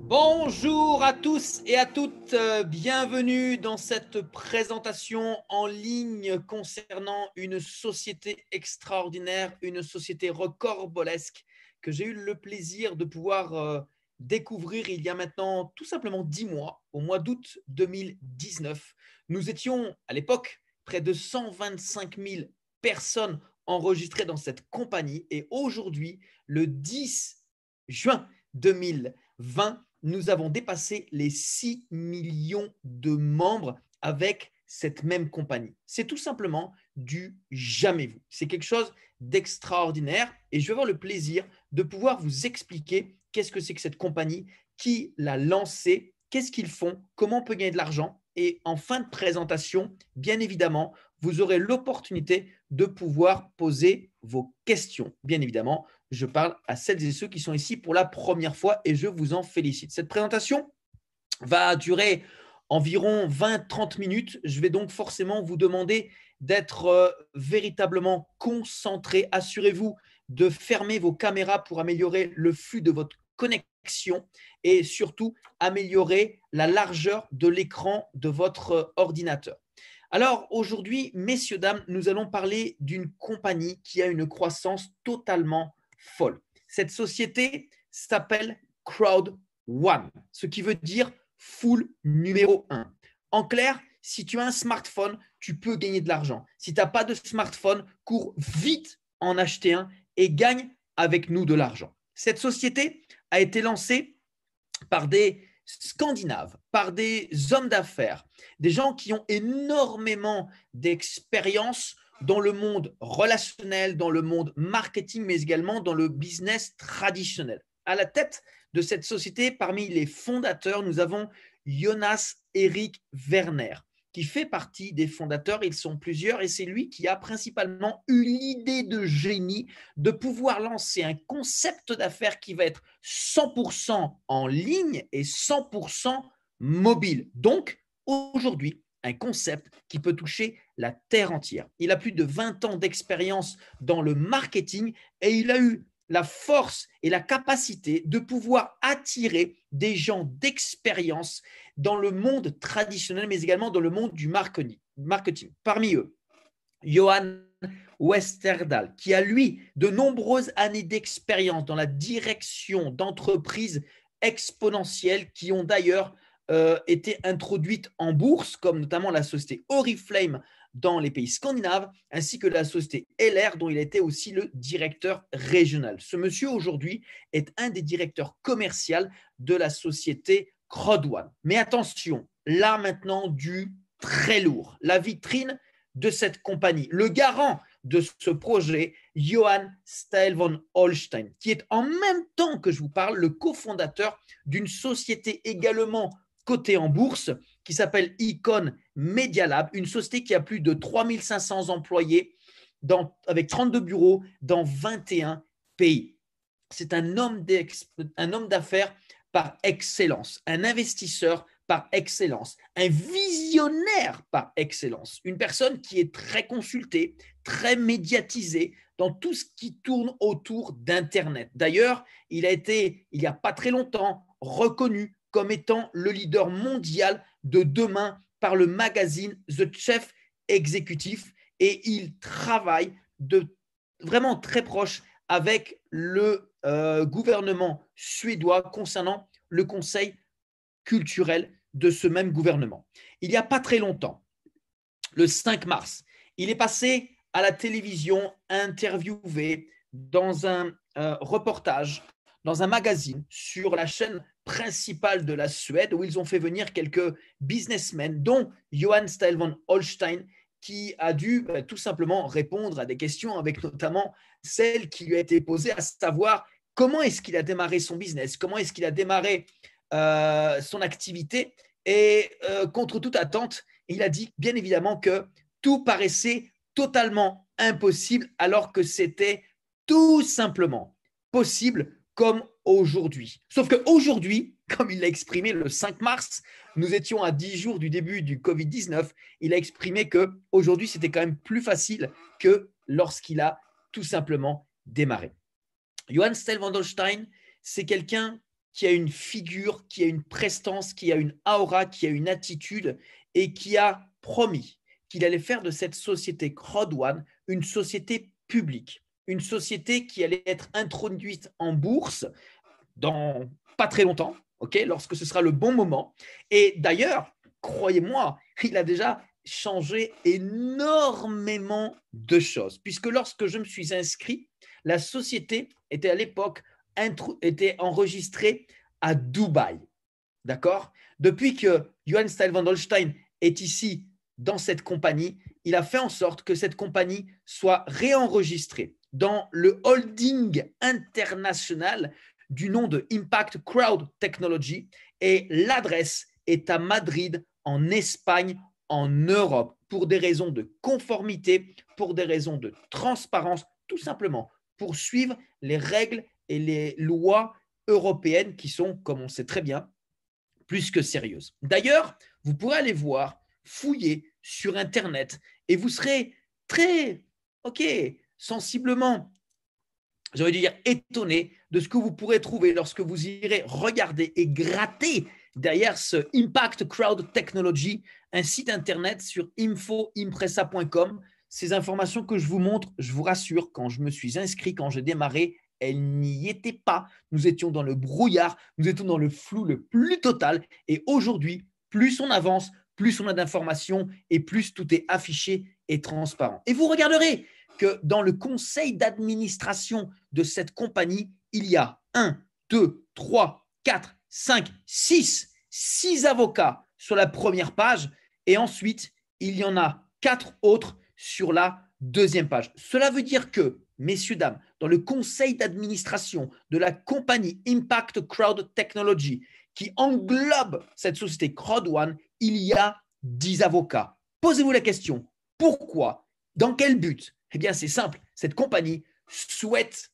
Bonjour à tous et à toutes, bienvenue dans cette présentation en ligne concernant une société extraordinaire, une société rocambolesque que j'ai eu le plaisir de pouvoir découvrir il y a maintenant tout simplement 10 mois, au mois d'août 2019. Nous étions à l'époque près de 125 000 personnes enregistrées dans cette compagnie et aujourd'hui, le 10 juin 2020, nous avons dépassé les 6 millions de membres avec cette même compagnie. C'est tout simplement du jamais vu. C'est quelque chose d'extraordinaire et je vais avoir le plaisir de pouvoir vous expliquer qu'est-ce que c'est que cette compagnie, qui l'a lancée, qu'est-ce qu'ils font, comment on peut gagner de l'argent. Et en fin de présentation, bien évidemment, vous aurez l'opportunité de pouvoir poser vos questions. Bien évidemment, je parle à celles et ceux qui sont ici pour la première fois et je vous en félicite. Cette présentation va durer environ 20-30 minutes. Je vais donc forcément vous demander d'être véritablement concentré. Assurez-vous de fermer vos caméras pour améliorer le flux de votre connexion et surtout améliorer la largeur de l'écran de votre ordinateur. Alors aujourd'hui, messieurs, dames, nous allons parler d'une compagnie qui a une croissance totalement folle. Cette société s'appelle Crowd One, ce qui veut dire foule numéro 1. En clair, si tu as un smartphone, tu peux gagner de l'argent. Si tu n'as pas de smartphone, cours vite en acheter un et gagne avec nous de l'argent. Cette société a été lancée par des Scandinaves, par des hommes d'affaires, des gens qui ont énormément d'expérience dans le monde relationnel, dans le monde marketing, mais également dans le business traditionnel. À la tête de cette société, parmi les fondateurs, nous avons Jonas Erik Werner, qui fait partie des fondateurs. Ils sont plusieurs et c'est lui qui a principalement eu l'idée de génie de pouvoir lancer un concept d'affaires qui va être 100% en ligne et 100% mobile. Donc, aujourd'hui, un concept qui peut toucher la terre entière. Il a plus de 20 ans d'expérience dans le marketing et il a eu la force et la capacité de pouvoir attirer des gens d'expérience dans le monde traditionnel, mais également dans le monde du marketing. Parmi eux, Johan Westerdahl, qui a lui de nombreuses années d'expérience dans la direction d'entreprises exponentielles qui ont d'ailleurs été introduites en bourse, comme notamment la société Oriflame dans les pays scandinaves, ainsi que la société LR, dont il était aussi le directeur régional. Ce monsieur, aujourd'hui, est un des directeurs commerciaux de la société Crowd One. Mais attention, là maintenant du très lourd. La vitrine de cette compagnie, le garant de ce projet, Johan Staël von Holstein, qui est en même temps que je vous parle le cofondateur d'une société également cotée en bourse qui s'appelle Icon Media Lab, une société qui a plus de 3500 employés avec 32 bureaux dans 21 pays. C'est un homme d'affaires par excellence, un investisseur par excellence, un visionnaire par excellence, une personne qui est très consultée, très médiatisée dans tout ce qui tourne autour d'Internet. D'ailleurs, il a été, il n'y a pas très longtemps, reconnu comme étant le leader mondial de demain par le magazine The Chief Executive et il travaille vraiment très proche avec le gouvernement suédois concernant le conseil culturel de ce même gouvernement. Il n'y a pas très longtemps, le 5 mars, il est passé à la télévision interviewé dans un reportage, dans un magazine sur la chaîne principale de la Suède où ils ont fait venir quelques businessmen, dont Johan Staël von Holstein, qui a dû tout simplement répondre à des questions avec notamment celle qui lui a été posée, à savoir comment est-ce qu'il a démarré son business, comment est-ce qu'il a démarré son activité et contre toute attente, il a dit bien évidemment que tout paraissait totalement impossible alors que c'était tout simplement possible comme aujourd'hui. Sauf qu'aujourd'hui, comme il l'a exprimé le 5 mars, nous étions à 10 jours du début du Covid-19, il a exprimé qu'aujourd'hui, c'était quand même plus facile que lorsqu'il a tout simplement démarré. Johan Staël von Holstein, c'est quelqu'un qui a une figure, qui a une prestance, qui a une aura, qui a une attitude et qui a promis qu'il allait faire de cette société Crowd1 une société publique, une société qui allait être introduite en bourse dans pas très longtemps, lorsque ce sera le bon moment. Et d'ailleurs, croyez-moi, il a déjà changé énormément de choses, puisque lorsque je me suis inscrit, la société était à l'époque était enregistrée à Dubaï. D'accord? Depuis que Johann Steil van Holstein est ici dans cette compagnie, il a fait en sorte que cette compagnie soit réenregistrée dans le holding international du nom de Impact Crowd Technology et l'adresse est à Madrid, en Espagne, en Europe, pour des raisons de conformité, pour des raisons de transparence, tout simplement pour suivre les règles et les lois européennes qui sont, comme on sait très bien, plus que sérieuses. D'ailleurs, vous pourrez aller voir, fouiller sur Internet et vous serez très, sensiblement, j'ai envie de dire, étonné de ce que vous pourrez trouver lorsque vous irez regarder et gratter derrière ce Impact Crowd Technology, un site Internet sur info-impresa.com. Ces informations que je vous montre, je vous rassure, quand je me suis inscrit, quand j'ai démarré, elles n'y étaient pas. Nous étions dans le brouillard, nous étions dans le flou le plus total. Et aujourd'hui, plus on avance, plus on a d'informations et plus tout est affiché et transparent. Et vous regarderez que dans le conseil d'administration de cette compagnie, il y a 1, 2, 3, 4, 5, 6 avocats sur la première page et ensuite, il y en a 4 autres sur la deuxième page. Cela veut dire que, messieurs, dames, dans le conseil d'administration de la compagnie Impact Crowd Technology, qui englobe cette société Crowd1, il y a 10 avocats. Posez-vous la question, pourquoi? Dans quel but? Eh bien, c'est simple, cette compagnie souhaite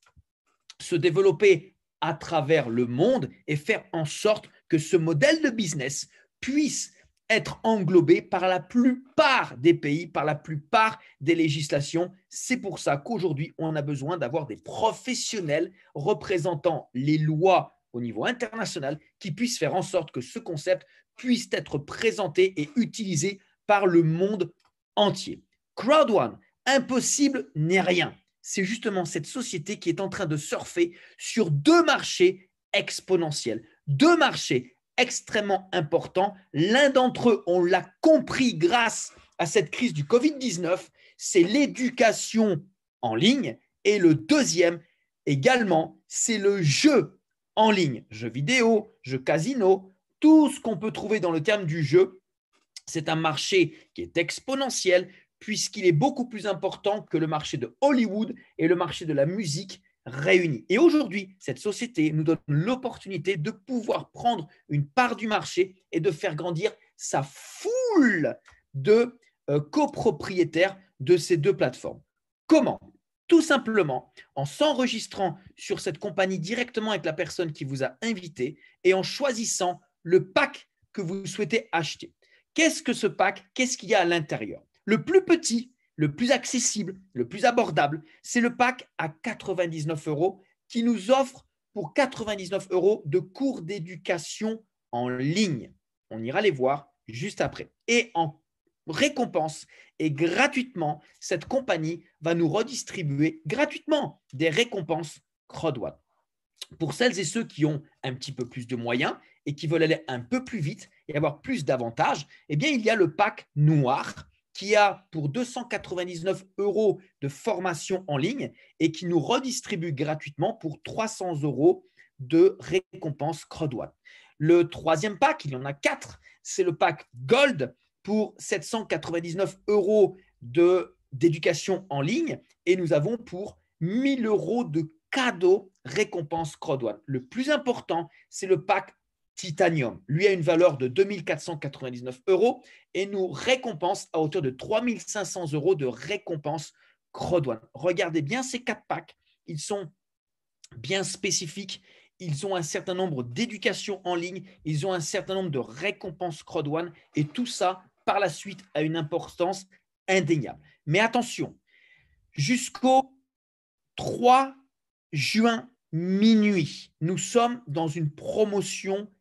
se développer à travers le monde et faire en sorte que ce modèle de business puisse être englobé par la plupart des pays, par la plupart des législations. C'est pour ça qu'aujourd'hui, on a besoin d'avoir des professionnels représentant les lois au niveau international qui puissent faire en sorte que ce concept puisse être présenté et utilisé par le monde entier. Crowd1, impossible n'est rien. C'est justement cette société qui est en train de surfer sur 2 marchés exponentiels, 2 marchés extrêmement importants. L'un d'entre eux, on l'a compris grâce à cette crise du Covid-19, c'est l'éducation en ligne. Et le deuxième, également, c'est le jeu en ligne. Jeux vidéo, jeux casino, tout ce qu'on peut trouver dans le terme du jeu. C'est un marché qui est exponentiel puisqu'il est beaucoup plus important que le marché de Hollywood et le marché de la musique réunis. Et aujourd'hui, cette société nous donne l'opportunité de pouvoir prendre une part du marché et de faire grandir sa foule de copropriétaires de ces 2 plateformes. Comment? Tout simplement en s'enregistrant sur cette compagnie directement avec la personne qui vous a invité et en choisissant le pack que vous souhaitez acheter. Qu'est-ce que ce pack? Qu'est-ce qu'il y a à l'intérieur? Le plus petit, le plus accessible, le plus abordable, c'est le pack à 99 € qui nous offre pour 99 € de cours d'éducation en ligne. On ira les voir juste après. Et en récompense et gratuitement, cette compagnie va nous redistribuer gratuitement des récompenses Crowd1. Pour celles et ceux qui ont un petit peu plus de moyens et qui veulent aller un peu plus vite et avoir plus d'avantages, eh bien, il y a le pack noir qui a pour 299 € de formation en ligne et qui nous redistribue gratuitement pour 300 € de récompense Crowd1. Le troisième pack, il y en a 4, c'est le pack Gold pour 799 € d'éducation en ligne et nous avons pour 1000 € de cadeaux récompense Crowd1. Le plus important, c'est le pack Titanium. Lui a une valeur de 2499 € et nous récompense à hauteur de 3500 € de récompense Crowd1. Regardez bien ces 4 packs. Ils sont bien spécifiques. Ils ont un certain nombre d'éducations en ligne. Ils ont un certain nombre de récompenses Crowd1 et tout ça, par la suite, a une importance indéniable. Mais attention, jusqu'au 3 juin minuit. Nous sommes dans une promotion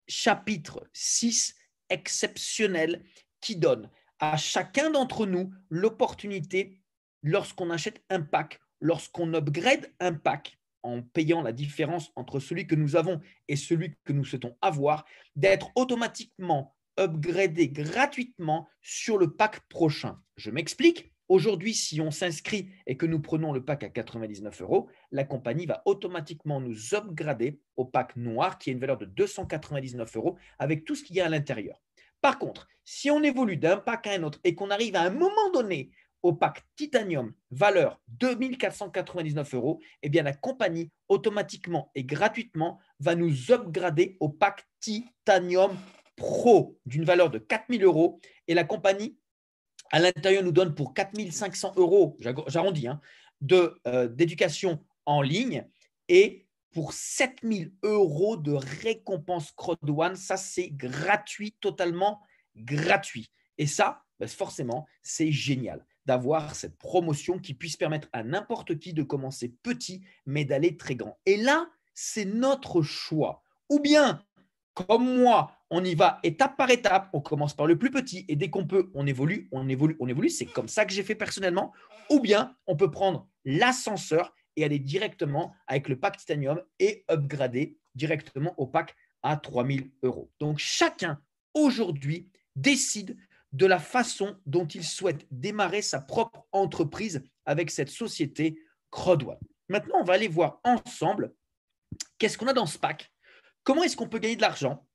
chapitre 6 exceptionnel qui donne à chacun d'entre nous l'opportunité, lorsqu'on achète un pack, lorsqu'on upgrade un pack, en payant la différence entre celui que nous avons et celui que nous souhaitons avoir, d'être automatiquement upgradé gratuitement sur le pack prochain. Je m'explique. Aujourd'hui, si on s'inscrit et que nous prenons le pack à 99 €, la compagnie va automatiquement nous upgrader au pack noir qui a une valeur de 299 € avec tout ce qu'il y a à l'intérieur. Par contre, si on évolue d'un pack à un autre et qu'on arrive à un moment donné au pack Titanium, valeur 2499 €, eh bien la compagnie automatiquement et gratuitement va nous upgrader au pack Titanium Pro d'une valeur de 4000 € et la compagnie à l'intérieur nous donne pour 4500 €, j'arrondis, d'éducation en ligne et pour 7000 € de récompense Crowd One. Ça, c'est gratuit, totalement gratuit. Et ça, forcément, c'est génial d'avoir cette promotion qui puisse permettre à n'importe qui de commencer petit, mais d'aller très grand. Et là, c'est notre choix. Ou bien, comme moi, on y va étape par étape, on commence par le plus petit et dès qu'on peut, on évolue, on évolue, on évolue. C'est comme ça que j'ai fait personnellement. Ou bien, on peut prendre l'ascenseur et aller directement avec le pack Titanium et upgrader directement au pack à 3000 €. Donc, chacun aujourd'hui décide de la façon dont il souhaite démarrer sa propre entreprise avec cette société Crowd1. Maintenant, on va aller voir ensemble qu'est-ce qu'on a dans ce pack. Comment est-ce qu'on peut gagner de l'argent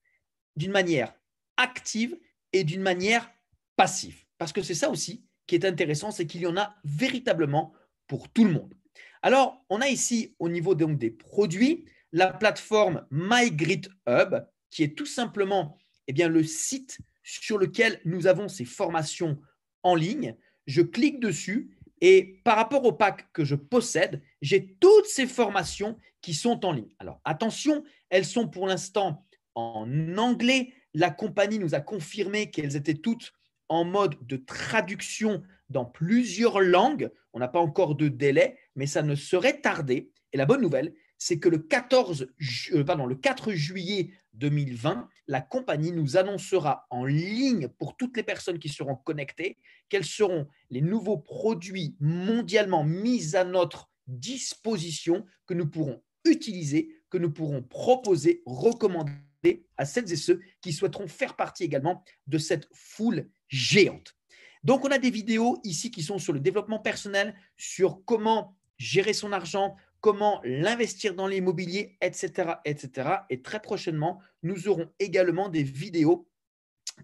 d'une manière active et d'une manière passive? Parce que c'est ça aussi qui est intéressant, c'est qu'il y en a véritablement pour tout le monde. Alors, on a ici au niveau donc des produits la plateforme MyGridHub qui est tout simplement le site sur lequel nous avons ces formations en ligne. Je clique dessus et par rapport au pack que je possède, j'ai toutes ces formations qui sont en ligne. Alors attention, elles sont pour l'instant en anglais. La compagnie nous a confirmé qu'elles étaient toutes en mode de traduction dans plusieurs langues. On n'a pas encore de délai, mais ça ne serait tardé. Et la bonne nouvelle, c'est que le 4 juillet 2020, la compagnie nous annoncera en ligne pour toutes les personnes qui seront connectées quels seront les nouveaux produits mondialement mis à notre disposition que nous pourrons utiliser, que nous pourrons proposer, recommander à celles et ceux qui souhaiteront faire partie également de cette foule géante. Donc, on a des vidéos ici qui sont sur le développement personnel, sur comment gérer son argent, comment l'investir dans l'immobilier, etc., etc. Et très prochainement, nous aurons également des vidéos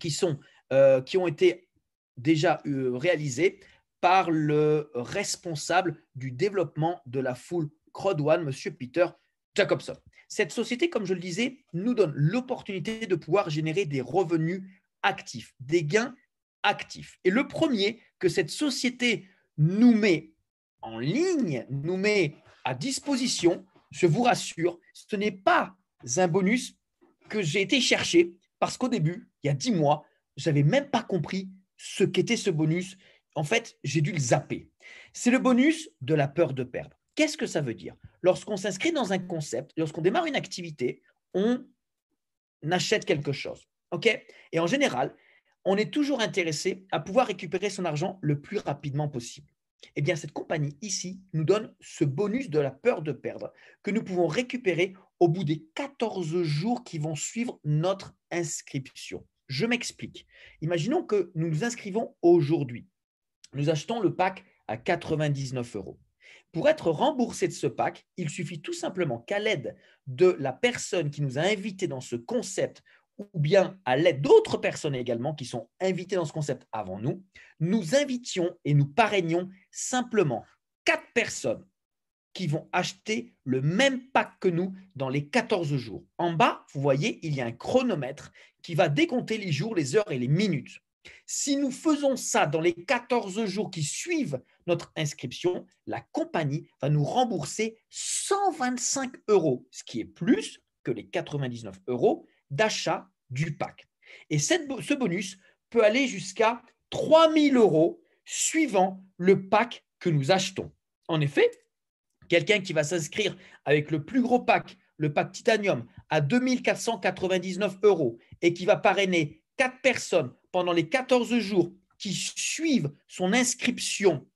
qui ont été déjà réalisées par le responsable du développement de la foule Crowd1, M. Peter Jacobson. Cette société, comme je le disais, nous donne l'opportunité de pouvoir générer des revenus actifs, des gains actifs. Et le premier que cette société nous met en ligne, nous met à disposition, je vous rassure, ce n'est pas un bonus que j'ai été chercher parce qu'au début, il y a 10 mois, je n'avais même pas compris ce qu'était ce bonus. En fait, j'ai dû le zapper. C'est le bonus de la peur de perdre. Qu'est-ce que ça veut dire? Lorsqu'on s'inscrit dans un concept, lorsqu'on démarre une activité, on achète quelque chose. Okay? Et en général, on est toujours intéressé à pouvoir récupérer son argent le plus rapidement possible. Eh bien, cette compagnie ici nous donne ce bonus de la peur de perdre que nous pouvons récupérer au bout des 14 jours qui vont suivre notre inscription. Je m'explique. Imaginons que nous nous inscrivons aujourd'hui. Nous achetons le pack à 99 €. Pour être remboursé de ce pack, il suffit tout simplement qu'à l'aide de la personne qui nous a invités dans ce concept ou bien à l'aide d'autres personnes également qui sont invitées dans ce concept avant nous, nous invitions et nous parrainions simplement 4 personnes qui vont acheter le même pack que nous dans les 14 jours. En bas, vous voyez, il y a un chronomètre qui va décompter les jours, les heures et les minutes. Si nous faisons ça dans les 14 jours qui suivent notre inscription, la compagnie va nous rembourser 125 €, ce qui est plus que les 99 € d'achat du pack. Et ce bonus peut aller jusqu'à 3000 € suivant le pack que nous achetons. En effet, Quelqu'un qui va s'inscrire avec le plus gros pack, le pack Titanium, à 2 499 € et qui va parrainer 4 personnes pendant les 14 jours qui suivent son inscription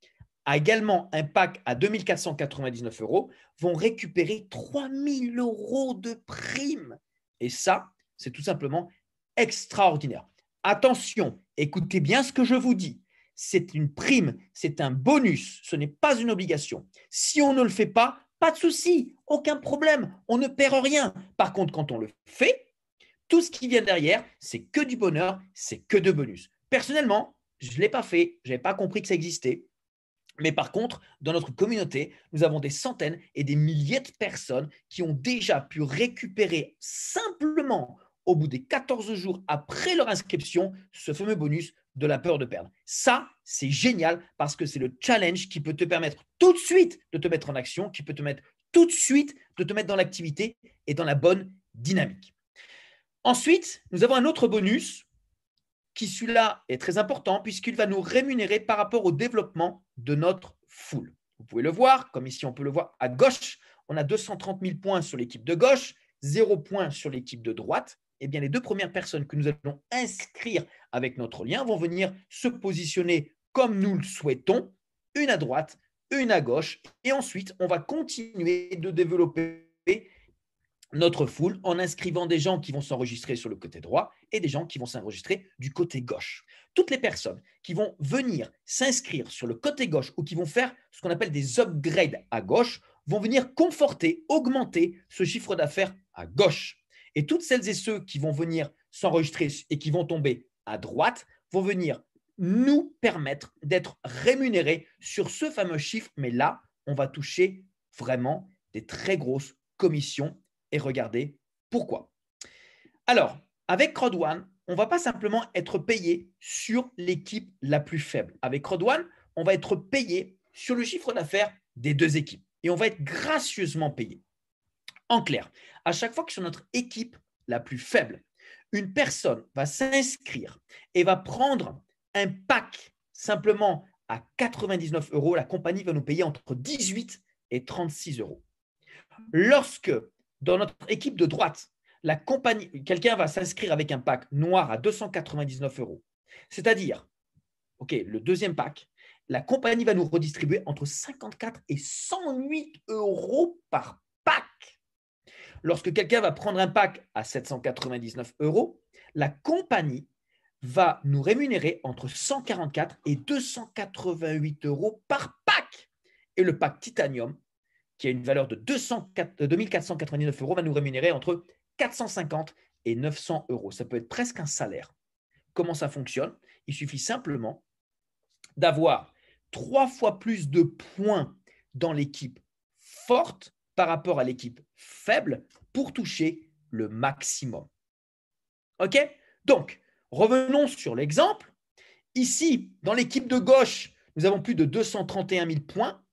a également un pack à 2 499 €, vont récupérer 3 000 € de primes. Et ça, c'est tout simplement extraordinaire. Attention, écoutez bien ce que je vous dis. C'est une prime, c'est un bonus, ce n'est pas une obligation. Si on ne le fait pas, pas de souci, aucun problème, on ne perd rien. Par contre, quand on le fait, tout ce qui vient derrière, c'est que du bonheur, c'est que de bonus. Personnellement, je ne l'ai pas fait, je n'avais pas compris que ça existait. Mais par contre, dans notre communauté, nous avons des centaines et des milliers de personnes qui ont déjà pu récupérer simplement au bout des 14 jours après leur inscription ce fameux bonus de la peur de perdre. Ça, c'est génial parce que c'est le challenge qui peut te permettre tout de suite de te mettre en action, qui peut te mettre tout de suite de te mettre dans l'activité et dans la bonne dynamique. Ensuite, nous avons un autre bonus qui celui-là est très important puisqu'il va nous rémunérer par rapport au développement de notre foule. Vous pouvez le voir, comme ici on peut le voir à gauche, on a 230 000 points sur l'équipe de gauche, 0 points sur l'équipe de droite. Eh bien, les deux premières personnes que nous allons inscrire avec notre lien vont venir se positionner comme nous le souhaitons, une à droite, une à gauche, et ensuite on va continuer de développer notre foule en inscrivant des gens qui vont s'enregistrer sur le côté droit et des gens qui vont s'enregistrer du côté gauche. Toutes les personnes qui vont venir s'inscrire sur le côté gauche ou qui vont faire ce qu'on appelle des upgrades à gauche vont venir conforter, augmenter ce chiffre d'affaires à gauche. Et toutes celles et ceux qui vont venir s'enregistrer et qui vont tomber à droite vont venir nous permettre d'être rémunérés sur ce fameux chiffre. Mais là, on va toucher vraiment des très grosses commissions. Et regardez pourquoi. Alors, avec CrowdOne, on ne va pas simplement être payé sur l'équipe la plus faible. Avec CrowdOne, on va être payé sur le chiffre d'affaires des deux équipes et on va être gracieusement payé. En clair, à chaque fois que sur notre équipe la plus faible, une personne va s'inscrire et va prendre un pack simplement à 99 €, la compagnie va nous payer entre 18 et 36 €. Lorsque dans notre équipe de droite, quelqu'un va s'inscrire avec un pack noir à 299 €. C'est-à-dire, le deuxième pack, la compagnie va nous redistribuer entre 54 et 108 € par pack. Lorsque quelqu'un va prendre un pack à 799 €, la compagnie va nous rémunérer entre 144 et 288 € par pack. Et le pack Titanium, qui a une valeur de 2 499 €, va nous rémunérer entre 450 et 900 €. Ça peut être presque un salaire. Comment ça fonctionne? Il suffit simplement d'avoir 3 fois plus de points dans l'équipe forte par rapport à l'équipe faible pour toucher le maximum. OK? Donc, revenons sur l'exemple. Ici, dans l'équipe de gauche, nous avons plus de 231 000 points.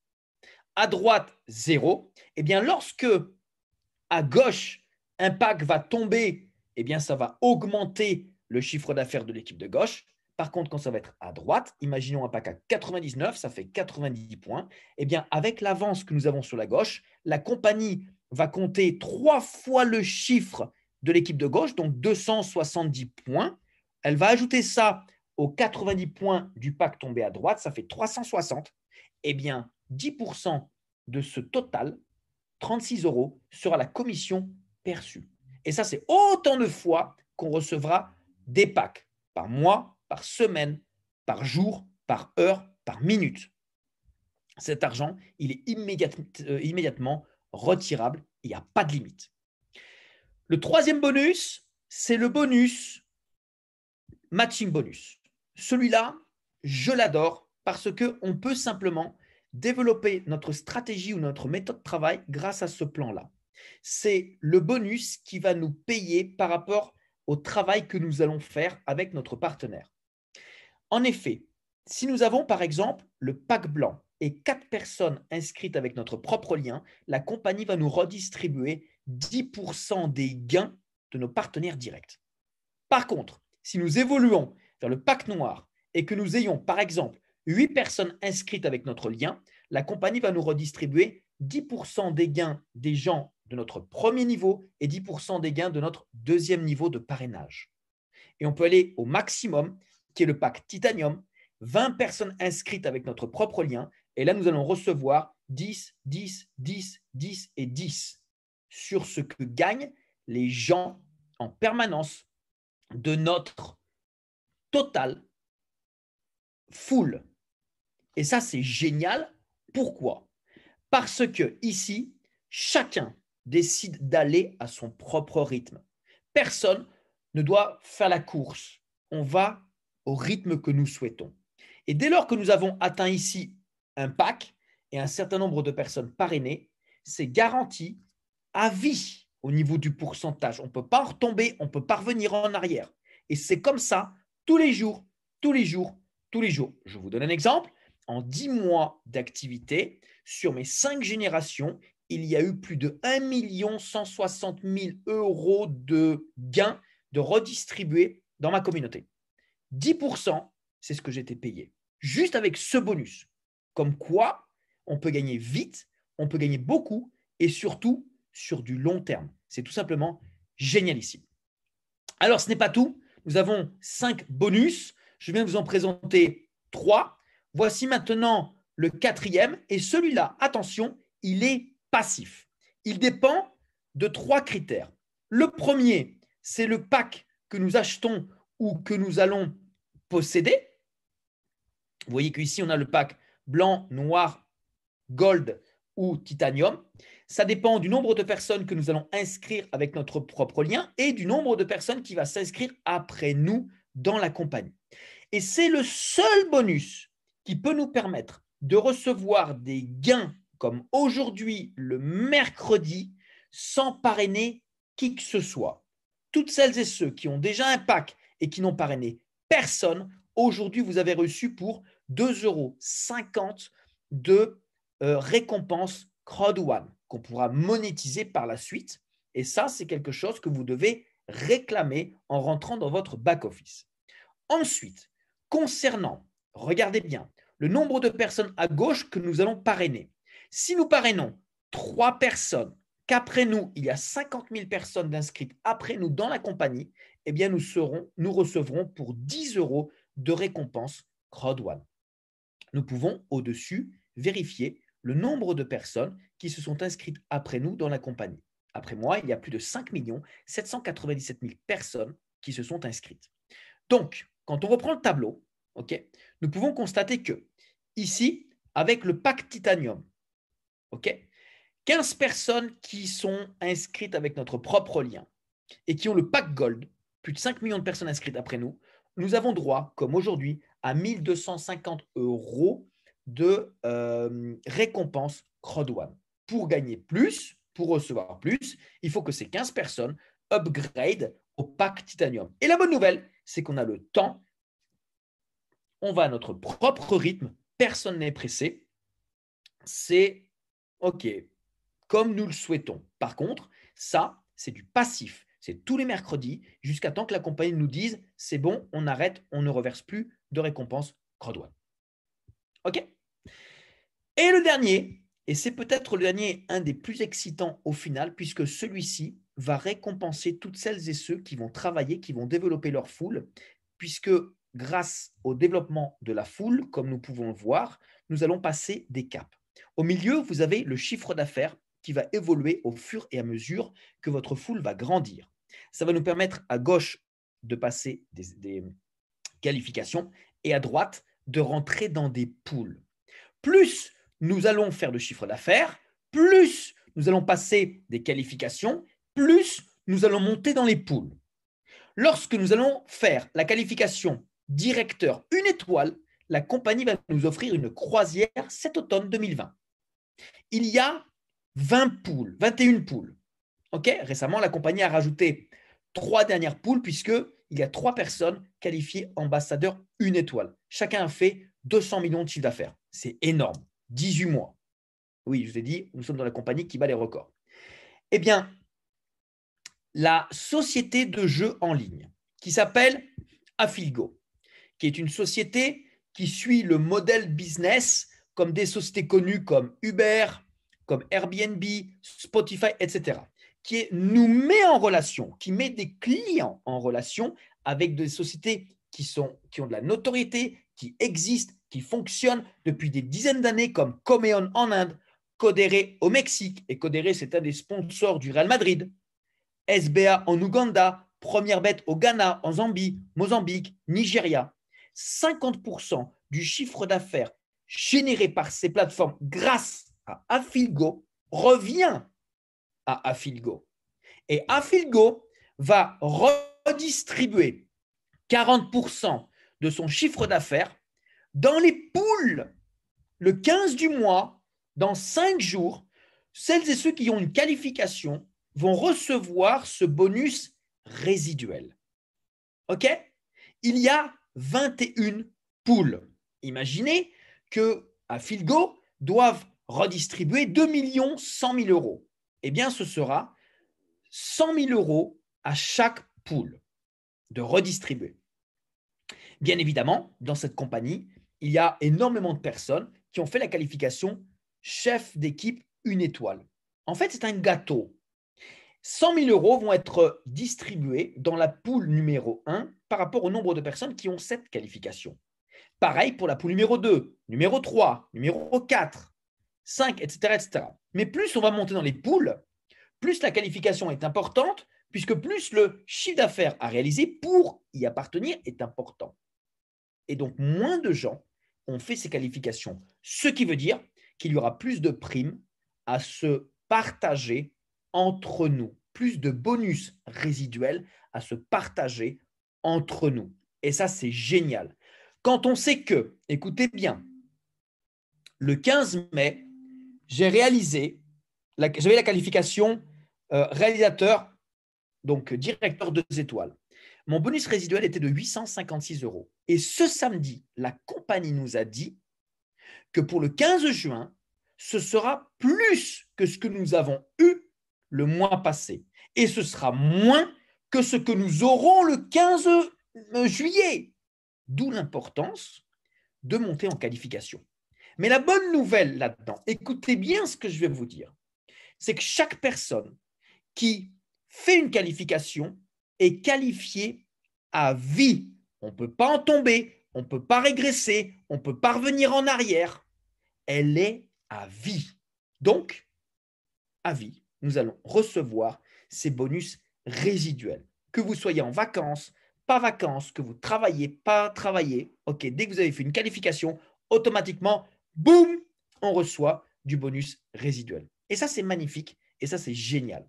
À droite, 0. Eh bien, lorsque à gauche, un pack va tomber, eh bien, ça va augmenter le chiffre d'affaires de l'équipe de gauche. Par contre, quand ça va être à droite, imaginons un pack à 99, ça fait 90 points. Eh bien, avec l'avance que nous avons sur la gauche, la compagnie va compter 3 fois le chiffre de l'équipe de gauche, donc 270 points. Elle va ajouter ça aux 90 points du pack tombé à droite, ça fait 360. Eh bien, 10% de ce total, 36 € sera la commission perçue. Et ça, c'est autant de fois qu'on recevra des packs par mois, par semaine, par jour, par heure, par minute. Cet argent, il est immédiatement retirable. Il n'y a pas de limite. Le troisième bonus, c'est le bonus matching bonus. Celui-là, je l'adore parce qu'on peut simplement développer notre stratégie ou notre méthode de travail grâce à ce plan-là. C'est le bonus qui va nous payer par rapport au travail que nous allons faire avec notre partenaire. En effet, si nous avons par exemple le pack blanc et 4 personnes inscrites avec notre propre lien, la compagnie va nous redistribuer 10% des gains de nos partenaires directs. Par contre, si nous évoluons vers le pack noir et que nous ayons par exemple 8 personnes inscrites avec notre lien, la compagnie va nous redistribuer 10% des gains des gens de notre premier niveau et 10% des gains de notre deuxième niveau de parrainage. Et on peut aller au maximum, qui est le pack Titanium, 20 personnes inscrites avec notre propre lien. Et là, nous allons recevoir 10, 10, 10, 10 et 10 sur ce que gagnent les gens en permanence de notre total full. Et ça, c'est génial. Pourquoi? Parce que ici, chacun décide d'aller à son propre rythme. Personne ne doit faire la course. On va au rythme que nous souhaitons. Et dès lors que nous avons atteint ici un pack et un certain nombre de personnes parrainées, c'est garanti à vie au niveau du pourcentage. On ne peut pas en retomber, on ne peut pas revenir en arrière. Et c'est comme ça tous les jours, tous les jours, tous les jours. Je vous donne un exemple. En 10 mois d'activité, sur mes 5 générations, il y a eu plus de 1 160 000 € de gains de redistribuer dans ma communauté. 10%, c'est ce que j'étais payé. Juste avec ce bonus. Comme quoi, on peut gagner vite, on peut gagner beaucoup et surtout sur du long terme. C'est tout simplement génialissime. Alors, ce n'est pas tout. Nous avons 5 bonus. Je viens de vous en présenter 3. Voici maintenant le 4e. Et celui-là, attention, il est passif. Il dépend de 3 critères. Le premier, c'est le pack que nous achetons ou que nous allons posséder. Vous voyez qu'ici, on a le pack blanc, noir, gold ou titanium. Ça dépend du nombre de personnes que nous allons inscrire avec notre propre lien et du nombre de personnes qui va s'inscrire après nous dans la compagnie. Et c'est le seul bonus qui peut nous permettre de recevoir des gains comme aujourd'hui, le mercredi, sans parrainer qui que ce soit. Toutes celles et ceux qui ont déjà un pack et qui n'ont parrainé personne, aujourd'hui, vous avez reçu pour 2,50 € de récompense Crowd1 qu'on pourra monétiser par la suite. Et ça, c'est quelque chose que vous devez réclamer en rentrant dans votre back-office. Ensuite, concernant, regardez bien, le nombre de personnes à gauche que nous allons parrainer. Si nous parrainons 3 personnes, qu'après nous, il y a 50 000 personnes inscrites après nous dans la compagnie, eh bien, nous recevrons pour 10 € de récompense Crowd1. Nous pouvons au-dessus vérifier le nombre de personnes qui se sont inscrites après nous dans la compagnie. Après moi, il y a plus de 5 797 000 personnes qui se sont inscrites. Donc, quand on reprend le tableau, nous pouvons constater que ici, avec le pack Titanium, 15 personnes qui sont inscrites avec notre propre lien et qui ont le pack Gold, plus de 5 millions de personnes inscrites après nous, nous avons droit, comme aujourd'hui, à 1 250 € de récompense Crowd1. Pour gagner plus, pour recevoir plus, il faut que ces 15 personnes upgrade au pack Titanium. Et la bonne nouvelle, c'est qu'on a le temps, on va à notre propre rythme, personne n'est pressé, c'est OK, comme nous le souhaitons. Par contre, ça, c'est du passif. C'est tous les mercredis jusqu'à temps que la compagnie nous dise c'est bon, on arrête, on ne reverse plus de récompense Crowd1. OK? Et le dernier, et c'est peut-être le dernier, un des plus excitants au final, puisque celui-ci va récompenser toutes celles et ceux qui vont travailler, qui vont développer leur foule, puisque grâce au développement de la foule, comme nous pouvons le voir, nous allons passer des caps. Au milieu, vous avez le chiffre d'affaires qui va évoluer au fur et à mesure que votre foule va grandir. Ça va nous permettre à gauche de passer des qualifications et à droite de rentrer dans des poules. Plus nous allons faire de chiffre d'affaires, plus nous allons passer des qualifications, plus nous allons monter dans les poules. Lorsque nous allons faire la qualification directeur 1 étoile, la compagnie va nous offrir une croisière cet automne 2020. Il y a 21 poules. Récemment, la compagnie a rajouté 3 dernières poules puisqu'il y a 3 personnes qualifiées ambassadeurs 1 étoile. Chacun a fait 200 millions de chiffre d'affaires. C'est énorme. 18 mois. Oui, je vous ai dit, nous sommes dans la compagnie qui bat les records. Eh bien, la société de jeux en ligne qui s'appelle Affiligo, qui est une société qui suit le modèle business comme des sociétés connues comme Uber, comme Airbnb, Spotify, etc., nous met en relation, qui met des clients en relation avec des sociétés qui ont de la notoriété, qui existent, qui fonctionnent depuis des dizaines d'années, comme Comeon en Inde, Codere au Mexique, et Codere, c'est un des sponsors du Real Madrid, SBA en Ouganda, Première Bet au Ghana, en Zambie, Mozambique, Nigeria. 50% du chiffre d'affaires généré par ces plateformes grâce à Afilgo revient à Afilgo. Et Afilgo va redistribuer 40% de son chiffre d'affaires dans les poules le 15 du mois, dans 5 jours. Celles et ceux qui ont une qualification vont recevoir ce bonus résiduel. OK? Il y a 21 poules. Imaginez qu'à Filgo doivent redistribuer 2 100 000 euros. Eh bien, ce sera 100 000 euros à chaque poule de redistribuer. Bien évidemment, dans cette compagnie, il y a énormément de personnes qui ont fait la qualification chef d'équipe 1 étoile. En fait, c'est un gâteau. 100 000 euros vont être distribués dans la poule numéro 1 par rapport au nombre de personnes qui ont cette qualification. Pareil pour la poule numéro 2, numéro 3, numéro 4, 5, etc., etc. Mais plus on va monter dans les poules, plus la qualification est importante, puisque plus le chiffre d'affaires à réaliser pour y appartenir est important. Et donc, moins de gens ont fait ces qualifications. Ce qui veut dire qu'il y aura plus de primes à se partager entre nous, plus de bonus résiduels à se partager entre nous. Et ça, c'est génial. Quand on sait que, écoutez bien, le 15 mai, j'avais la qualification réalisateur, donc directeur 2 étoiles. Mon bonus résiduel était de 856 euros. Et ce samedi, la compagnie nous a dit que pour le 15 juin, ce sera plus que ce que nous avons eu le mois passé. Et ce sera moins que ce que nous aurons le 15 juillet. D'où l'importance de monter en qualification. Mais la bonne nouvelle là-dedans, écoutez bien ce que je vais vous dire, c'est que chaque personne qui fait une qualification est qualifiée à vie. On ne peut pas en tomber, on ne peut pas régresser, on ne peut pas revenir en arrière. Elle est à vie. Donc, à vie, nous allons recevoir ces bonus résiduels. Que vous soyez en vacances, pas vacances, que vous travaillez, pas travaillez, ok, dès que vous avez fait une qualification, automatiquement, boum, on reçoit du bonus résiduel. Et ça, c'est magnifique et ça, c'est génial.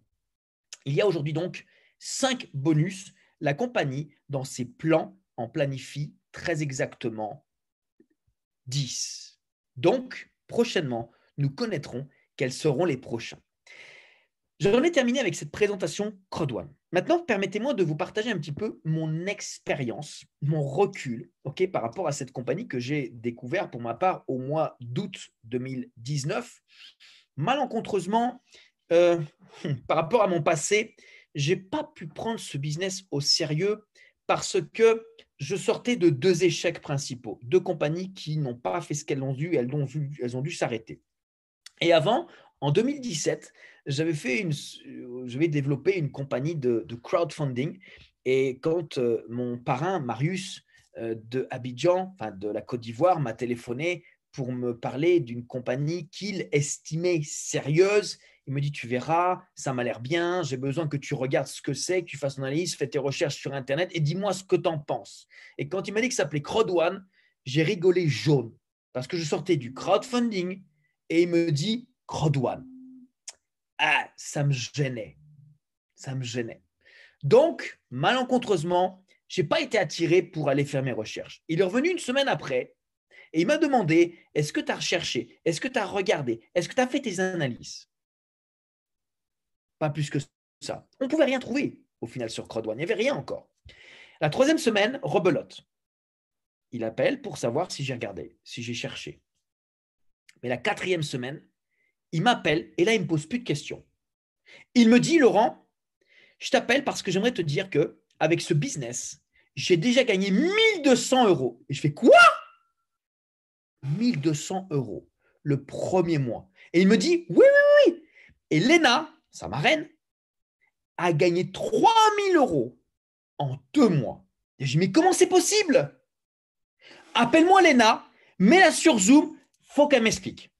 Il y a aujourd'hui donc 5 bonus. La compagnie, dans ses plans, en planifie très exactement 10. Donc, prochainement, nous connaîtrons quels seront les prochains. J'en ai terminé avec cette présentation CrowdOne. Maintenant, permettez-moi de vous partager un petit peu mon expérience, mon recul, ok, par rapport à cette compagnie que j'ai découvert pour ma part au mois d'août 2019. Malencontreusement, par rapport à mon passé, je n'ai pas pu prendre ce business au sérieux parce que je sortais de 2 échecs principaux, 2 compagnies qui n'ont pas fait ce qu'elles ont dû, elles ont dû s'arrêter. Et avant, en 2017, j'avais développé une compagnie de crowdfunding. Et quand mon parrain, Marius, de Abidjan, enfin de la Côte d'Ivoire, m'a téléphoné pour me parler d'une compagnie qu'il estimait sérieuse, il me dit, tu verras, ça m'a l'air bien, j'ai besoin que tu regardes ce que c'est, que tu fasses ton analyse, fais tes recherches sur Internet et dis-moi ce que tu en penses. Et quand il m'a dit que ça s'appelait CrowdOne, j'ai rigolé jaune parce que je sortais du crowdfunding et il me dit CrowdOne. Ah, ça me gênait. Ça me gênait. Donc, malencontreusement, je n'ai pas été attiré pour aller faire mes recherches. Il est revenu une semaine après et il m'a demandé, est-ce que tu as recherché? Est-ce que tu as regardé? Est-ce que tu as fait tes analyses? Pas plus que ça. On ne pouvait rien trouver au final sur CrowdOne. Il n'y avait rien encore. La 3e semaine, rebelote. Il appelle pour savoir si j'ai regardé, si j'ai cherché. Mais la 4e semaine, il m'appelle et là, il ne me pose plus de questions. Il me dit, Laurent, je t'appelle parce que j'aimerais te dire qu'avec ce business, j'ai déjà gagné 1 200 euros. Et je fais quoi? 1 200 euros le premier mois. Et il me dit, oui, Et Léna, sa marraine, a gagné 3 000 € en 2 mois. Et je dis, mais comment c'est possible? Appelle-moi Léna, mets-la sur Zoom, faut qu'elle m'explique.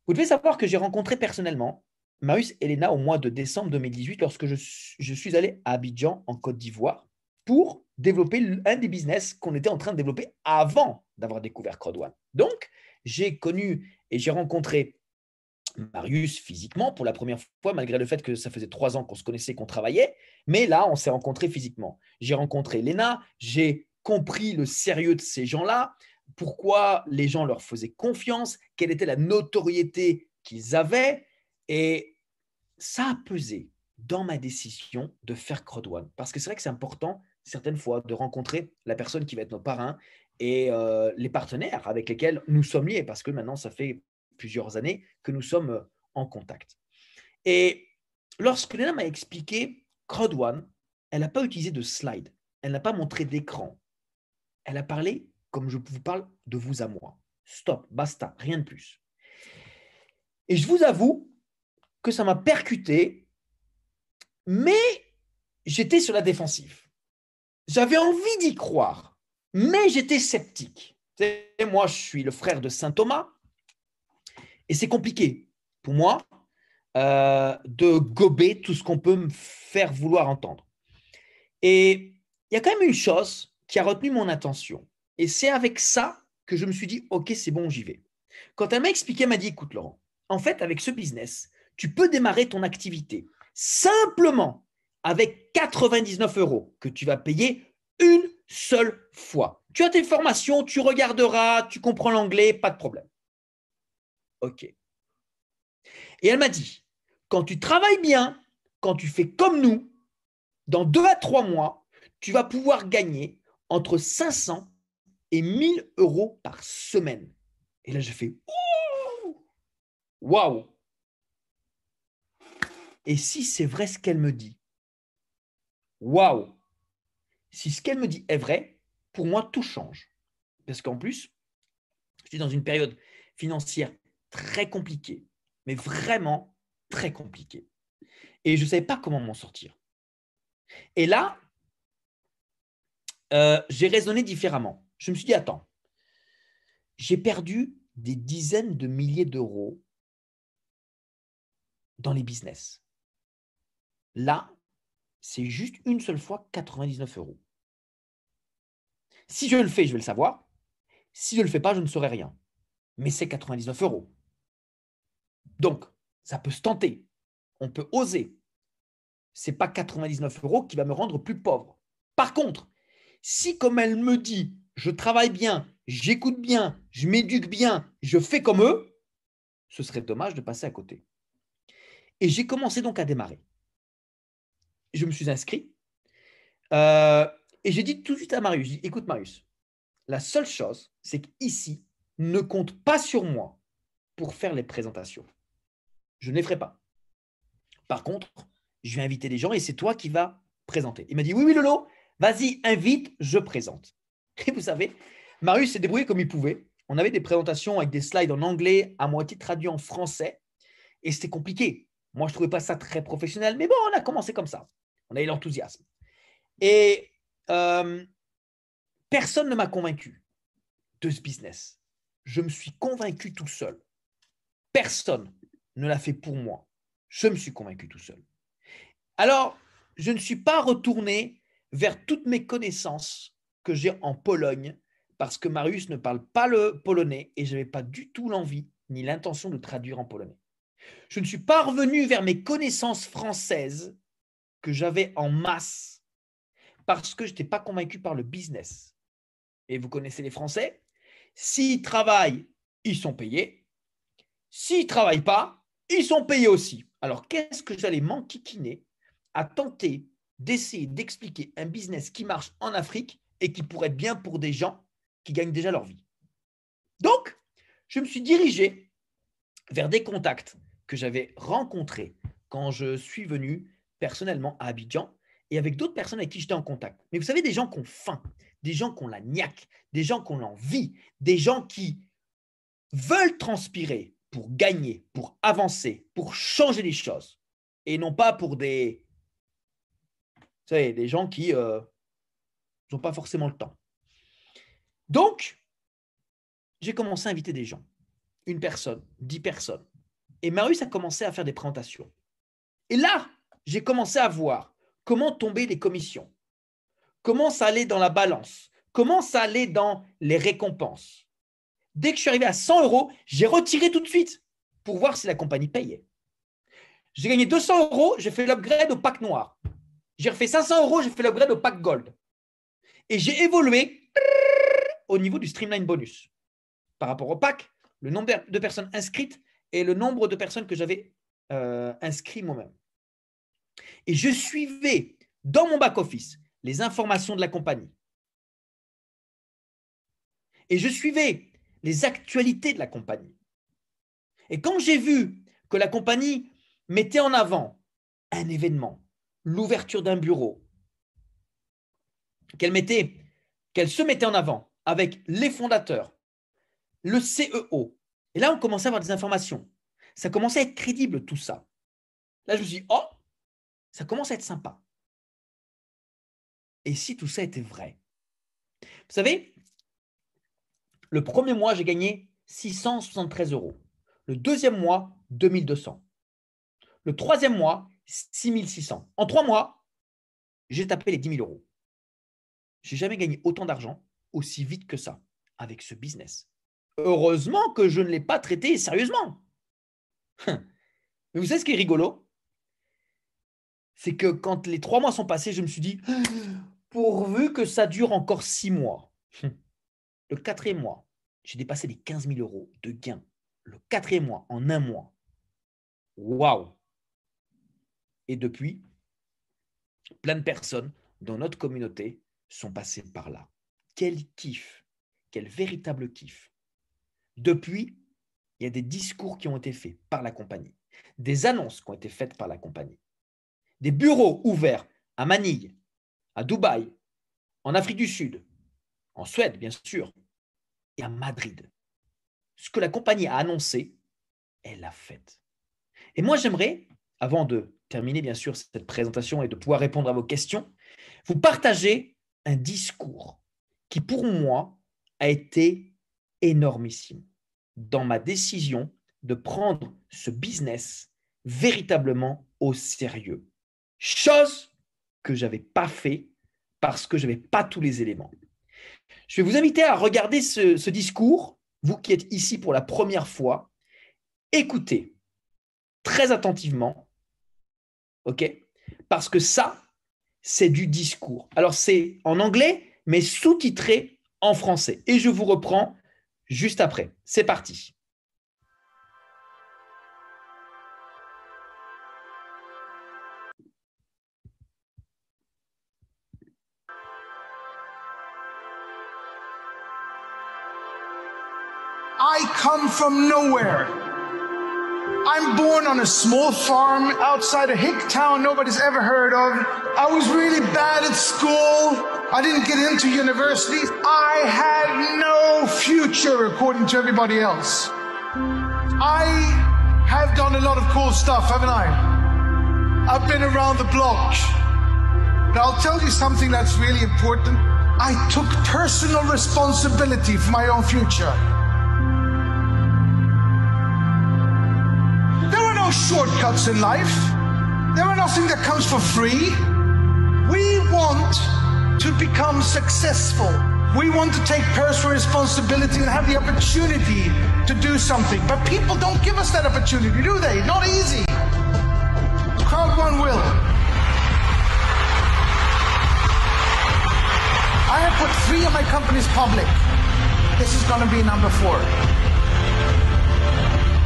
Vous devez savoir que j'ai rencontré personnellement Marius et Léna au mois de décembre 2018 lorsque je suis allé à Abidjan, en Côte d'Ivoire, pour développer un des business qu'on était en train de développer avant d'avoir découvert Crowd1. Donc, j'ai connu et j'ai rencontré Marius physiquement pour la première fois, malgré le fait que ça faisait 3 ans qu'on se connaissait, qu'on travaillait. Mais là, on s'est rencontrés physiquement. J'ai rencontré Léna, j'ai compris le sérieux de ces gens-là, pourquoi les gens leur faisaient confiance, quelle était la notoriété qu'ils avaient. Et ça a pesé dans ma décision de faire Crowd1. Parce que c'est vrai que c'est important, certaines fois, de rencontrer la personne qui va être nos parrains et les partenaires avec lesquels nous sommes liés. Parce que maintenant, ça fait plusieurs années que nous sommes en contact. Et lorsque Léna m'a expliqué Crowd1, elle n'a pas utilisé de slide, elle n'a pas montré d'écran. Elle a parlé comme je vous parle de vous à moi. Stop, basta, rien de plus. Et je vous avoue que ça m'a percuté, mais j'étais sur la défensive. J'avais envie d'y croire, mais j'étais sceptique. Et moi, je suis le frère de saint Thomas, et c'est compliqué pour moi de gober tout ce qu'on peut me faire vouloir entendre. Et il y a quand même une chose qui a retenu mon attention. Et c'est avec ça que je me suis dit, OK, c'est bon, j'y vais. Quand elle m'a expliqué, elle m'a dit, écoute Laurent, en fait, avec ce business, tu peux démarrer ton activité simplement avec 99 € que tu vas payer une seule fois. Tu as tes formations, tu regarderas, tu comprends l'anglais, pas de problème. OK. Et elle m'a dit, quand tu travailles bien, quand tu fais comme nous, dans 2 à 3 mois, tu vas pouvoir gagner entre 500 et 1 000 € par semaine. Et là, j'ai fait waouh! Et si c'est vrai ce qu'elle me dit, waouh! Si ce qu'elle me dit est vrai, pour moi, tout change. Parce qu'en plus, je suis dans une période financière très compliquée, mais vraiment très compliquée. Et je ne savais pas comment m'en sortir. Et là, j'ai raisonné différemment. Je me suis dit, attends, j'ai perdu des dizaines de milliers d'euros dans les business. Là, c'est juste une seule fois 99 €. Si je le fais, je vais le savoir. Si je ne le fais pas, je ne saurai rien. Mais c'est 99 €. Donc, ça peut se tenter. On peut oser. Ce n'est pas 99 € qui va me rendre plus pauvre. Par contre, si comme elle me dit, je travaille bien, j'écoute bien, je m'éduque bien, je fais comme eux, ce serait dommage de passer à côté. Et j'ai commencé donc à démarrer. Je me suis inscrit et j'ai dit tout de suite à Marius, écoute Marius, la seule chose, c'est qu'ici, ne compte pas sur moi pour faire les présentations. Je ne les ferai pas. Par contre, je vais inviter des gens et c'est toi qui vas présenter. Il m'a dit, oui, oui, Lolo, vas-y, invite, je présente. Et vous savez, Marius s'est débrouillé comme il pouvait. On avait des présentations avec des slides en anglais, à moitié traduits en français, et c'était compliqué. Moi, je ne trouvais pas ça très professionnel, mais bon, on a commencé comme ça. On a eu l'enthousiasme. Et personne ne m'a convaincu de ce business. Je me suis convaincu tout seul. Personne ne l'a fait pour moi. Je me suis convaincu tout seul. Alors, je ne suis pas retourné vers toutes mes connaissances que j'ai en Pologne parce que Marius ne parle pas le polonais et je n'avais pas du tout l'envie ni l'intention de traduire en polonais. Je ne suis pas revenu vers mes connaissances françaises que j'avais en masse parce que je n'étais pas convaincu par le business. Et vous connaissez les Français, s'ils travaillent, ils sont payés. S'ils ne travaillent pas, ils sont payés aussi. Alors, qu'est-ce que j'allais m'enquiquiner à tenter d'essayer d'expliquer un business qui marche en Afrique et qui pourrait être bien pour des gens qui gagnent déjà leur vie? Donc, je me suis dirigé vers des contacts que j'avais rencontrés quand je suis venu personnellement à Abidjan et avec d'autres personnes avec qui j'étais en contact. Mais vous savez, des gens qui ont faim, des gens qui ont la niaque, des gens qui ont l'envie, des gens qui veulent transpirer pour gagner, pour avancer, pour changer les choses. Et non pas pour des gens qui n'ont pas forcément le temps. Donc, j'ai commencé à inviter des gens. 1 personne, 10 personnes. Et Marius a commencé à faire des présentations. Et là, j'ai commencé à voir comment tomber les commissions, comment ça allait dans la balance, comment ça allait dans les récompenses. Dès que je suis arrivé à 100 €, j'ai retiré tout de suite pour voir si la compagnie payait. J'ai gagné 200 €, j'ai fait l'upgrade au pack noir. J'ai refait 500 €, j'ai fait l'upgrade au pack gold. Et j'ai évolué au niveau du streamline bonus. Par rapport au pack, le nombre de personnes inscrites et le nombre de personnes que j'avais inscrites moi-même. Et je suivais dans mon back-office les informations de la compagnie. Et je suivais les actualités de la compagnie. Et quand j'ai vu que la compagnie mettait en avant un événement, l'ouverture d'un bureau, qu'elle se mettait en avant avec les fondateurs, le CEO, et là on commençait à avoir des informations. Ça commençait à être crédible tout ça. Là je me suis dit, oh, ça commence à être sympa. Et si tout ça était vrai? Vous savez, le premier mois, j'ai gagné 673 €. Le deuxième mois, 2200. Le troisième mois, 6600. En 3 mois, j'ai tapé les 10 000 €. Je n'ai jamais gagné autant d'argent aussi vite que ça avec ce business. Heureusement que je ne l'ai pas traité sérieusement. Mais vous savez ce qui est rigolo? C'est que quand les 3 mois sont passés, je me suis dit, pourvu que ça dure encore 6 mois. Le 4e mois, j'ai dépassé les 15 000 € de gains. Le 4e mois, en 1 mois. Waouh! Et depuis, plein de personnes dans notre communauté sont passées par là. Quel kiff! Quel véritable kiff! Depuis, il y a des discours qui ont été faits par la compagnie, des annonces qui ont été faites par la compagnie, des bureaux ouverts à Manille, à Dubaï, en Afrique du Sud, en Suède, bien sûr, et à Madrid. Ce que la compagnie a annoncé, elle l'a fait. Et moi, j'aimerais, avant de terminer, bien sûr, cette présentation et de pouvoir répondre à vos questions, vous partager un discours qui, pour moi, a été énormissime dans ma décision de prendre ce business véritablement au sérieux. Chose que je n'avais pas fait parce que je n'avais pas tous les éléments. Je vais vous inviter à regarder ce discours, vous qui êtes ici pour la première fois. Écoutez très attentivement, ok? Parce que ça, c'est du discours. Alors, c'est en anglais, mais sous-titré en français. Et je vous reprends juste après. C'est parti. I come from nowhere. I'm born on a small farm outside a hick town nobody's ever heard of. I was really bad at school. I didn't get into university. I had no future according to everybody else. I have done a lot of cool stuff, haven't I? I've been around the block. But I'll tell you something that's really important. I took personal responsibility for my own future. Shortcuts in life. There are nothing that comes for free. We want to become successful. We want to take personal responsibility and have the opportunity to do something. But people don't give us that opportunity, do they? Not easy. Crowd one will. I have put 3 of my companies public. This is going to be number 4.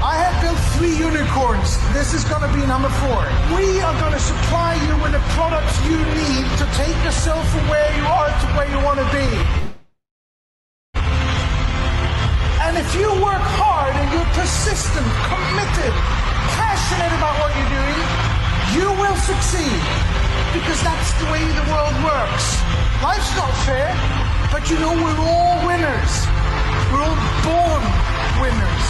I have built 3 unicorns. This is going to be number 4. We are going to supply you with the products you need to take yourself from where you are to where you want to be. And if you work hard and you're persistent, committed, passionate about what you're doing, you will succeed. Because that's the way the world works. Life's not fair, but you know we're all winners. We're all born winners.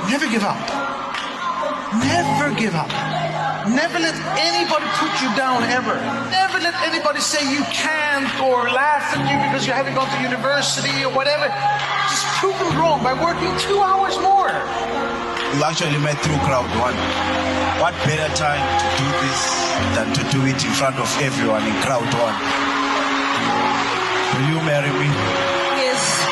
Never give up. Never give up. Never let anybody put you down ever. Never let anybody say you can't or laugh at you because you haven't gone to university or whatever. Just prove them wrong by working 2 hours more. You actually met through crowd one. What better time to do this than to do it in front of everyone in crowd one? Will you marry me? Yes.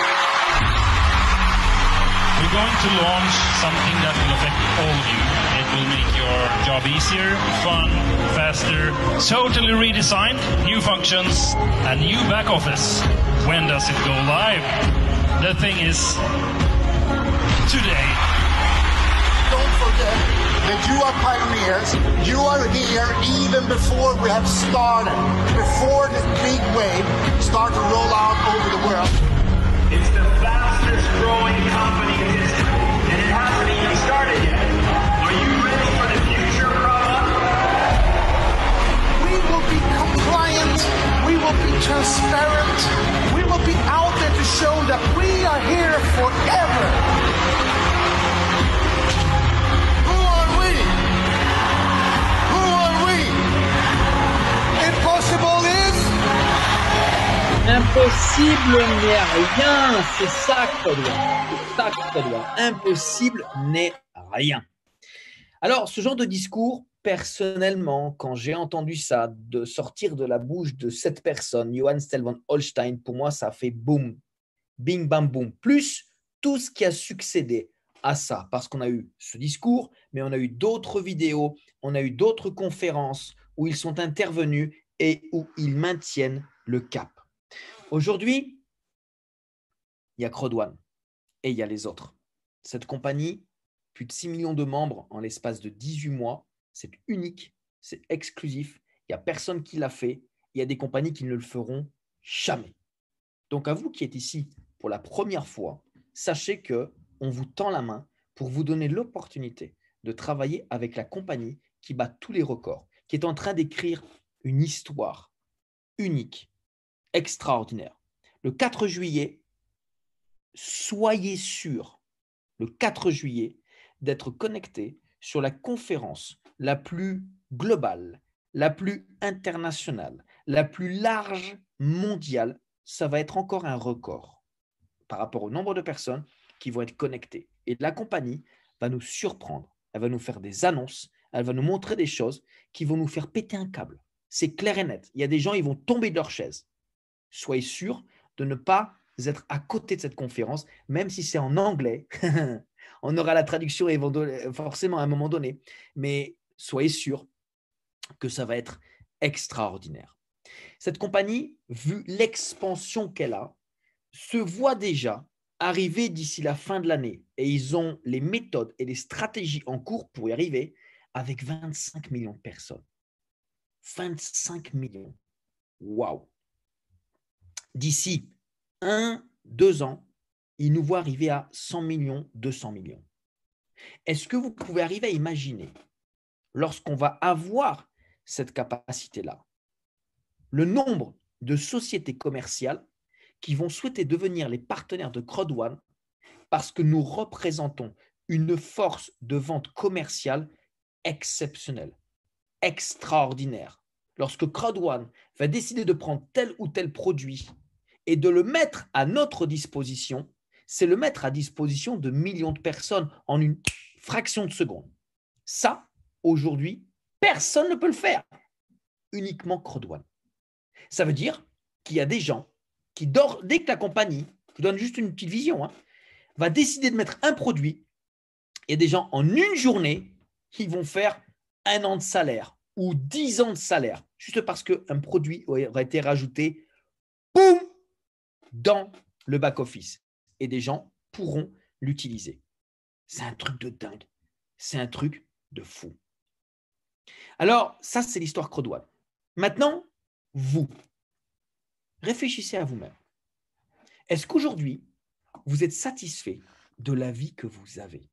We're going to launch something that will affect all of you. It will make your job easier, fun, faster, totally redesigned, new functions, and new back office. When does it go live? The thing is, today. Don't forget that you are pioneers. You are here even before we have started, before this big wave starts to roll out over the world. It's the fastest growing company in history, and it hasn't even started yet. Are you ready for the future, Brahma? We will be compliant. We will be transparent. We will be out there to show that we are here forever. Who are we? Who are we? Impossible is... Impossible n'est rien, c'est ça que ça doit. C'est ça que ça doit. Impossible n'est rien. Alors, ce genre de discours, personnellement, quand j'ai entendu ça de sortir de la bouche de cette personne, Johann Stel von Holstein, pour moi, ça a fait boum, bing, bam, boum. Plus tout ce qui a succédé à ça, parce qu'on a eu ce discours, mais on a eu d'autres vidéos, on a eu d'autres conférences où ils sont intervenus et où ils maintiennent le cap. Aujourd'hui, il y a Crowd1 et il y a les autres. Cette compagnie, plus de 6 millions de membres en l'espace de 18 mois, c'est unique, c'est exclusif, il n'y a personne qui l'a fait, il y a des compagnies qui ne le feront jamais. Donc à vous qui êtes ici pour la première fois, sachez qu'on vous tend la main pour vous donner l'opportunité de travailler avec la compagnie qui bat tous les records, qui est en train d'écrire une histoire unique, extraordinaire. Le 4 juillet, soyez sûr, le 4 juillet, d'être connecté sur la conférence la plus globale, la plus internationale, la plus large mondiale. Ça va être encore un record par rapport au nombre de personnes qui vont être connectées. Et la compagnie va nous surprendre. Elle va nous faire des annonces, elle va nous montrer des choses qui vont nous faire péter un câble. C'est clair et net. Il y a des gens, ils vont tomber de leur chaise. Soyez sûr de ne pas être à côté de cette conférence, même si c'est en anglais. On aura la traduction forcément à un moment donné, mais soyez sûr que ça va être extraordinaire. Cette compagnie, vu l'expansion qu'elle a, se voit déjà arriver d'ici la fin de l'année et ils ont les méthodes et les stratégies en cours pour y arriver avec 25 millions de personnes. 25 millions. Waouh! D'ici 1-2 ans, ils nous voient arriver à 100 millions, 200 millions. Est-ce que vous pouvez arriver à imaginer, lorsqu'on va avoir cette capacité-là, le nombre de sociétés commerciales qui vont souhaiter devenir les partenaires de Crowd1 parce que nous représentons une force de vente commerciale exceptionnelle, extraordinaire. Lorsque Crowd1 va décider de prendre tel ou tel produit et de le mettre à notre disposition, c'est le mettre à disposition de millions de personnes en une fraction de seconde. Ça, aujourd'hui, personne ne peut le faire. Uniquement Crowd1. Ça veut dire qu'il y a des gens qui, dès que la compagnie, je vous donne juste une petite vision, va décider de mettre un produit, il y a des gens en une journée qui vont faire 1 an de salaire ou 10 ans de salaire, juste parce qu'un produit aurait été rajouté, boum, dans le back-office. Et des gens pourront l'utiliser. C'est un truc de dingue. C'est un truc de fou. Alors, ça, c'est l'histoire Crowd1. Maintenant, vous, réfléchissez à vous-même. Est-ce qu'aujourd'hui, vous êtes satisfait de la vie que vous avez?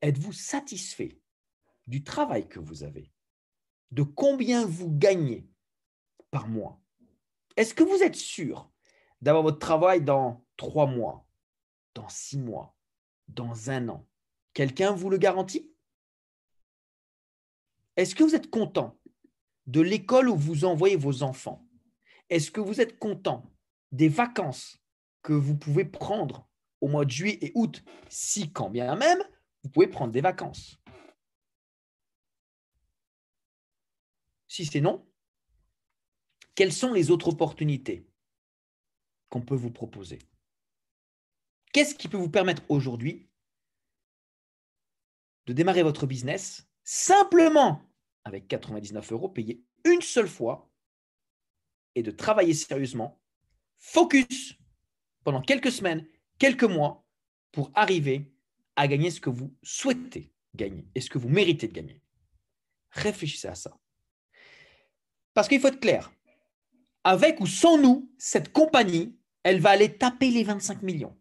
Êtes-vous satisfait du travail que vous avez? De combien vous gagnez par mois? Est-ce que vous êtes sûr d'avoir votre travail dans 3 mois, dans 6 mois, dans 1 an? Quelqu'un vous le garantit? Est-ce que vous êtes content de l'école où vous envoyez vos enfants? Est-ce que vous êtes content des vacances que vous pouvez prendre au mois de juillet et août, si quand bien même, vous pouvez prendre des vacances? Si c'est non, quelles sont les autres opportunités qu'on peut vous proposer? Qu'est-ce qui peut vous permettre aujourd'hui de démarrer votre business simplement avec 99 € payés une seule fois et de travailler sérieusement, focus pendant quelques semaines, quelques mois pour arriver à gagner ce que vous souhaitez gagner et ce que vous méritez de gagner? Réfléchissez à ça. Parce qu'il faut être clair, avec ou sans nous, cette compagnie, elle va aller taper les 25 millions.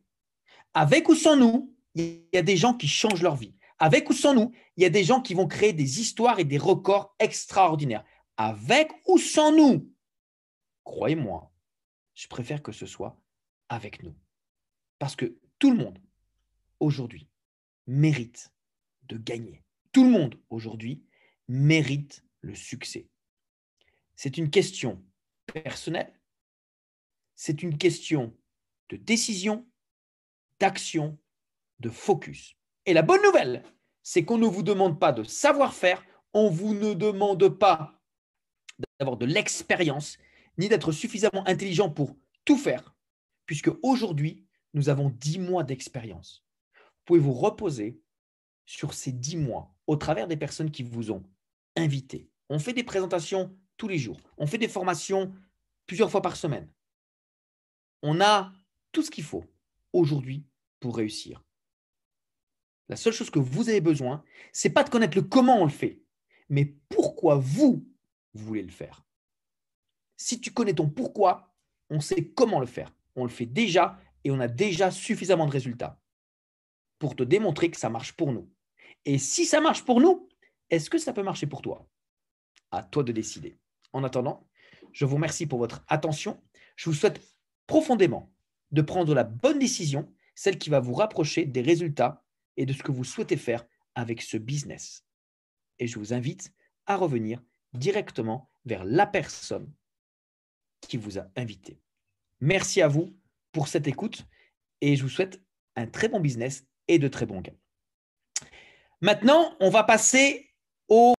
Avec ou sans nous, il y a des gens qui changent leur vie. Avec ou sans nous, il y a des gens qui vont créer des histoires et des records extraordinaires. Avec ou sans nous, croyez-moi, je préfère que ce soit avec nous. Parce que tout le monde, aujourd'hui, mérite de gagner. Tout le monde, aujourd'hui, mérite le succès. C'est une question personnelle, c'est une question de décision, d'action, de focus. Et la bonne nouvelle, c'est qu'on ne vous demande pas de savoir-faire, on ne vous demande pas d'avoir de l'expérience, ni d'être suffisamment intelligent pour tout faire, puisque aujourd'hui, nous avons 10 mois d'expérience. Vous pouvez vous reposer sur ces 10 mois au travers des personnes qui vous ont invité. On fait des présentations tous les jours, on fait des formations plusieurs fois par semaine. On a tout ce qu'il faut aujourd'hui pour réussir. La seule chose que vous avez besoin, ce n'est pas de connaître le comment on le fait, mais pourquoi vous voulez le faire. Si tu connais ton pourquoi, on sait comment le faire. On le fait déjà et on a déjà suffisamment de résultats pour te démontrer que ça marche pour nous. Et si ça marche pour nous, est-ce que ça peut marcher pour toi? À toi de décider. En attendant, je vous remercie pour votre attention. Je vous souhaite profondément de prendre la bonne décision, celle qui va vous rapprocher des résultats et de ce que vous souhaitez faire avec ce business. Et je vous invite à revenir directement vers la personne qui vous a invité. Merci à vous pour cette écoute et je vous souhaite un très bon business et de très bons gains. Maintenant, on va passer au